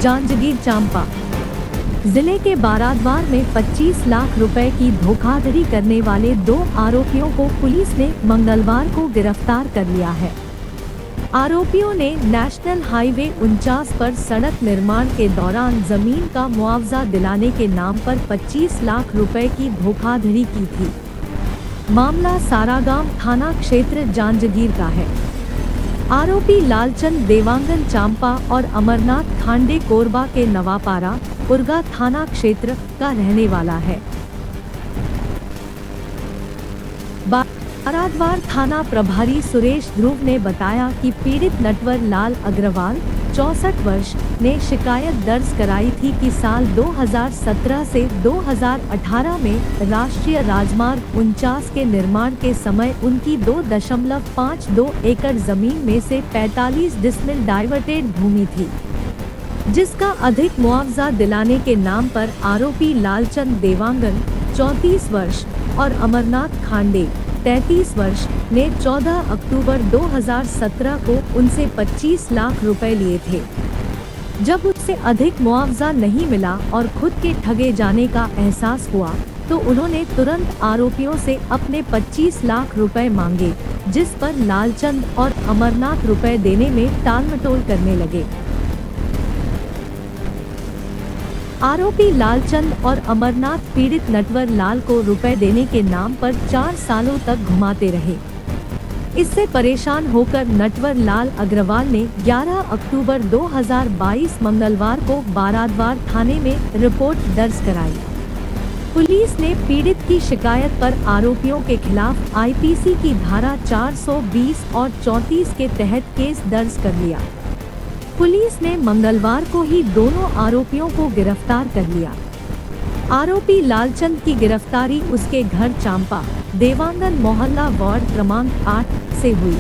जांजगीर चांपा जिले के बाराद्वार में 25 लाख रुपए की धोखाधड़ी करने वाले 2 आरोपियों को पुलिस ने मंगलवार को गिरफ्तार कर लिया है। आरोपियों ने नेशनल हाईवे 49 पर सड़क निर्माण के दौरान जमीन का मुआवजा दिलाने के नाम पर 25 लाख रुपए की धोखाधड़ी की थी। मामला सारागाम थाना क्षेत्र जांजगीर का है। आरोपी लालचंद देवांगन चांपा और अमरनाथ खांडे कोरबा के नवापारा उरगा थाना क्षेत्र का रहने वाला है। बाराद्वार थाना प्रभारी सुरेश ध्रुव ने बताया कि पीड़ित नटवर लाल अग्रवाल 64 वर्ष ने शिकायत दर्ज कराई थी कि साल 2017 से 2018 में राष्ट्रीय राजमार्ग 49 के निर्माण के समय उनकी 2.52 एकड़ जमीन में से 45 डिसमिल डाइवर्टेड भूमि थी, जिसका अधिक मुआवजा दिलाने के नाम पर आरोपी लालचंद देवांगन 34 वर्ष और अमरनाथ खांडे 33 वर्ष ने 14 अक्टूबर 2017 को उनसे 25 लाख रुपए लिए थे। जब उससे अधिक मुआवजा नहीं मिला और खुद के ठगे जाने का एहसास हुआ तो उन्होंने तुरंत आरोपियों से अपने 25 लाख रुपए मांगे, जिस पर लालचंद और अमरनाथ रुपए देने में टालमटोल करने लगे। आरोपी लालचंद और अमरनाथ पीड़ित नटवर लाल को रुपए देने के नाम पर 4 सालों तक घुमाते रहे। इससे परेशान होकर नटवर लाल अग्रवाल ने 11 अक्टूबर 2022 मंगलवार को बाराद्वार थाने में रिपोर्ट दर्ज कराई। पुलिस ने पीड़ित की शिकायत पर आरोपियों के खिलाफ आईपीसी की धारा 420 और 34 के तहत केस दर्ज कर लिया। पुलिस ने मंगलवार को ही दोनों आरोपियों को गिरफ्तार कर लिया। आरोपी लालचंद की गिरफ्तारी उसके घर चांपा देवांगन मोहल्ला वार्ड क्रमांक 8 से हुई।